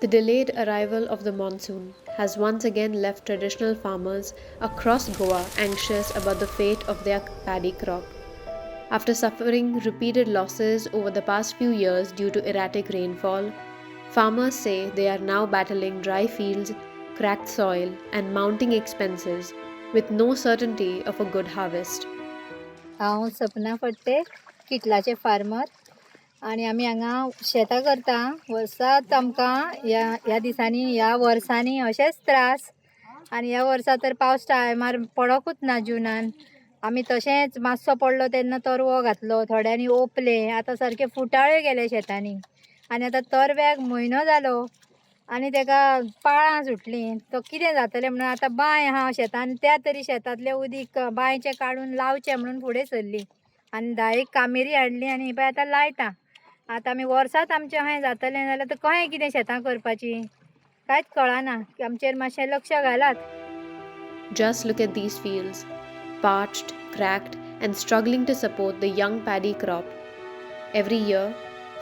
The delayed arrival of the monsoon has once again left traditional farmers across Goa anxious about the fate of their paddy crop. After suffering repeated losses over the past few years due to erratic rainfall, farmers say they are now battling dry fields, cracked soil, and mounting expenses with no certainty of a good harvest. हांव Sapna Phadte किटलाचे farmer आणि आमी हांगा शेतां करता. वर्सात आमकां ह्या दिसांनी ह्या वर्सांनी अशेंच त्रास आनी ह्या वर्सा तर पावस टायमार पडोकूच ना जुनान. आमी तशेंच मातसो पडलो तेन्ना तरवो घातलो, थोड्यांनी ओपले, आतां सारके फुटाळे गेले शेतांनी आनी आतां तरव्याक म्हयनो जालो आनी तेका पाळां सुटलीं. तो कितें जातलें म्हणून आतां बांय आहा शेतान, त्या तरी शेतांतलें उदीक बांयचें काडून लावचें म्हणून फुडें सरलीं आनी 10 कामेरी हाडली आनी ही पळय आतां लायता. आतां आमी वर्सात आमचें अशें जातलें जाल्यार आतां कशें कितें शेतां करपाची कांयच कळना. आमचेर मातशें लक्ष घालात. Just look at these fields, parched, cracked, and struggling to support the young paddy crop. Every year,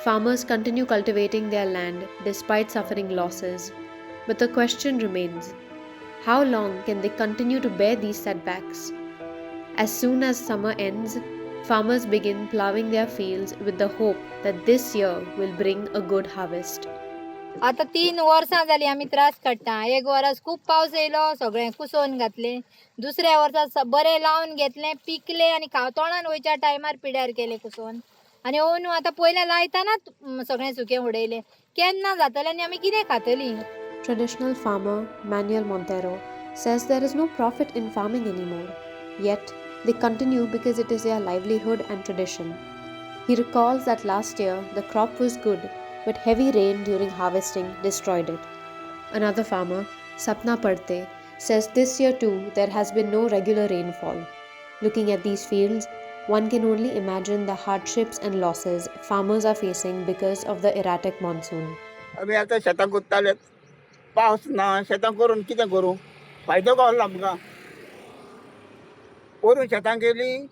farmers continue cultivating their land despite suffering losses. But the question remains, how long can they continue to bear these setbacks? As soon as summer ends, farmers begin plowing their fields with the hope that this year will bring a good harvest. आतां 3 वर्सां जालीं आमी त्रास काडटा. एक वरस खूब पावस येयलो, सगळें कुसोवन घातलें. दुसऱ्या वर्सा बरें लावन घेतलें, पिकलें आनी तोंडान वयच्या टायमार पिड्यार केलें कुसोवन. आनी अंदू आतां पयलें लायतानाच सगळें सुकें उडयलें. केन्ना जातलें आनी आमी कितें खातलीं? Traditional farmer Manuel Montero says there is no profit in farming anymore, yet they continue because it is their livelihood and tradition. He recalls that last year the crop was good, but heavy rain during harvesting destroyed it. Another farmer, Sapna Parte, says this year too there has been no regular rainfall. Looking at these fields, one can only imagine the hardships and losses farmers are facing because of the erratic monsoon. आमी आतां शेतां कोत्ताले, पावस ना, शेतां करून कितें करूं? फायदो गावलो आमकां. वरून शेतां गेलीं,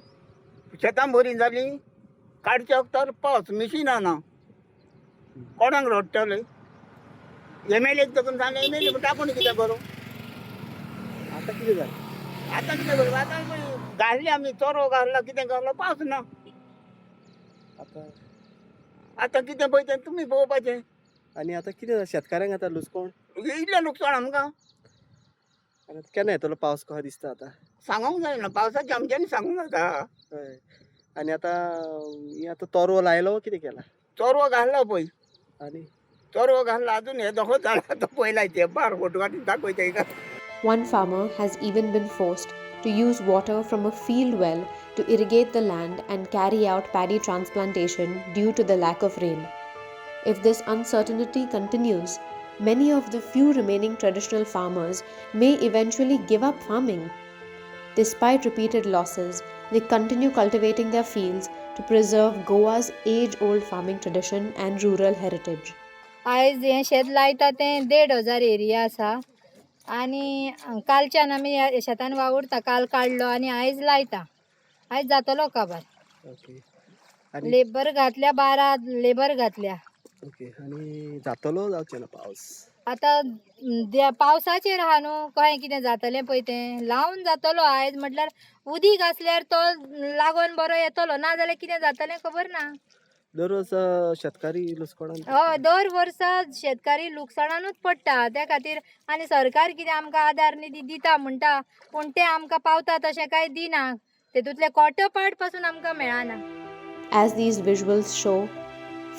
शेतां बरीं जालीं, काडच्या वक्तार पावस, मिशिनां ना. कोणाक रडटले? एमएलएक देखून सांगलें, एमएलए म्हणटा आपूण कितें करूं? आतां कितें जालें? आतां कितें करूं? आतां घातली आमी चोरो घातला, कितें घातलो, पावस ना. आतां आतां कितें पळय तें तुमी पळोवपाचें. आनी आतां कितें जालें? शेतकाऱ्यांक आतां लुसकोण. इतलें लुकसाण आमकां. आनी आतां केन्ना येतलो पावस कहो दिसता आतां? सांगूंक जायना, पावसाचें आमच्यांनी सांगूंक नाका. हय. आनी आतां ही आतां तोरवो लायलो कितें केला? चोरवो घातला पळय. आनी चोरवो घातला, अजून हे दोगो झाडां तो पयलाय ते बार फोटो काडून दाखयता का. One farmer has even been forced to use water from a field well to irrigate the land and carry out paddy transplantation due to the lack of rain. If this uncertainty continues, many of the few remaining traditional farmers may eventually give up farming. Despite repeated losses, they continue cultivating their fields to preserve Goa's age-old farming tradition and rural heritage. आयज हें शेत लायता तें 1,500 area आसा आनी कालच्यान आमी ह्या शेतान वावुरता. काल काडलो आनी आयज लायता. आयज जातलो काबार. ओके. आनी लेबर घातल्या, 12 लेबर घातल्या. ओके. आनी जातलो जावचें ना पावस? आतां पावसाचेर आहा न्हू, कशें कितें जातलें पळय तें. लावन जातलो आयज म्हटल्यार उदीक आसल्यार तो लागोन बरो येतलो, ना जाल्यार कितें जातलें खबर ना. दररोज शेतकारी लुसकोणान. हय, दर वर्सा शेतकारी लुकसाणानूच पडटा. त्या खातीर आनी सरकार कितें आमकां आदार निधी दिता म्हणटा, पूण तें आमकां पावता तशें कांय दिना. तेतूंतले कोटोपाट पासून आमकां मेळना. As these visuals show,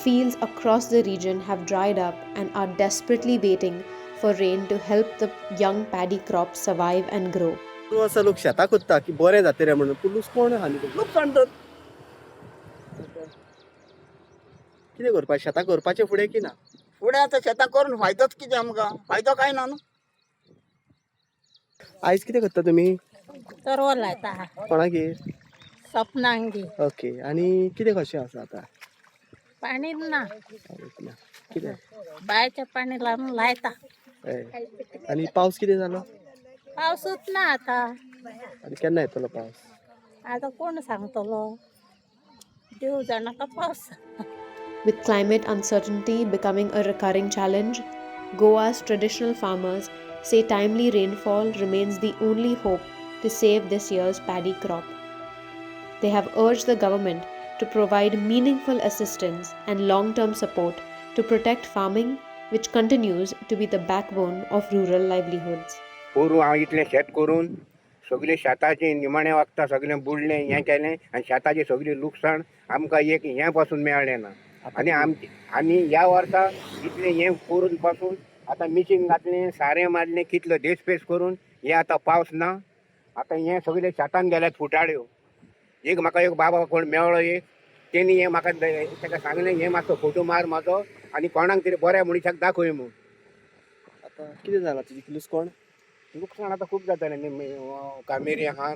fields across the region have dried up and are desperately waiting for rain to help the young paddy crop survive and grow. तूं असो लोक शेतां कोत्ता की बरें जातलें म्हणून, पूण लुसकोण आहा न्ही. लुकसाण तर कितें करपाचें? शेतां करपाचें फुडें की ना? फुडें आतां शेतां करून फायदोच कितें आमकां? फायदो कांय ना न्हू. आयज कितें करता तुमी? तरवो लायता कोणागेर? सपनांगी. ओके. आनी कितें कशें आसा आतां? पाणी ना, कितें? बायच्या पाणी लावून लायता. हय. आनी पावस कितें जालो? पावसूच ना आता. आनी केन्ना येतलो पावस? आता कोण सांगतलो? देव जाणा का पावस. With climate uncertainty becoming a recurring challenge, Goa's traditional farmers say timely rainfall remains the only hope to save this year's paddy crop. They have urged the government to provide meaningful assistance and long-term support to protect farming, which continues to be the backbone of rural livelihoods. पोरू हांव इतलें शेत करून सगळें शेताचें निमाणें वखदां सगळें बुडलें हें केलें आनी शेताचें सगळें लुकसाण आमकां एक हें पासून मेळ्ळें ना आनी ह्या वर्सा इतलें हें करून पासून आतां मिशीन घातलें सारें मारलें कितलो देसपेस करून हें आतां पावस ना आतां हें सगळें शेतान गेल्यात फुटाळ्यो एक म्हाका एक बाबा कोण मेळ्ळो एक तेणी हें म्हाका ताका सांगलें हें मातसो फोटो मार म्हाजो आनी कोणाक तरी बऱ्या मनशाक दाखय म्हूण. आता कितें जालां तुजी लुस्कोण? लुकसाण आतां खूब जातालें न्ही कामेरी आहा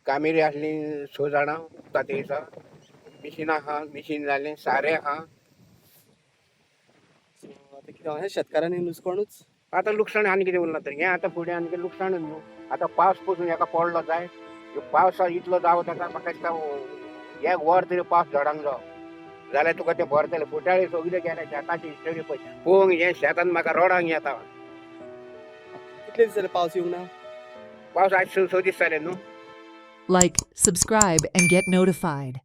कामेरी आसलीं 6 जाणां ताते दिसा मिशिनां आहा मिशीन जालें सारें आहा आता कितें हे शेतकारांनी लुस्कोणूच. आतां लुकसाण आनी कितें उरना तर हें आतां फुडें आनी कितें लुकसाणूच न्हू आतां पावस पसून हेका पडलो जाय पावसा इतलो जावं ताका म्हाका दिसता एक वर तरी पावस झडांक जावो जाल्यार तुका तें भरतलें फुटाळी सगळें गेलें शेताची हिस्टरी पळय पळोवंक हें शेतान म्हाका रोडांक येता कितले दीस जाले पावस येवंक ना? पावस आज 6 दीस जाले न्हू. Like, subscribe, and get notified.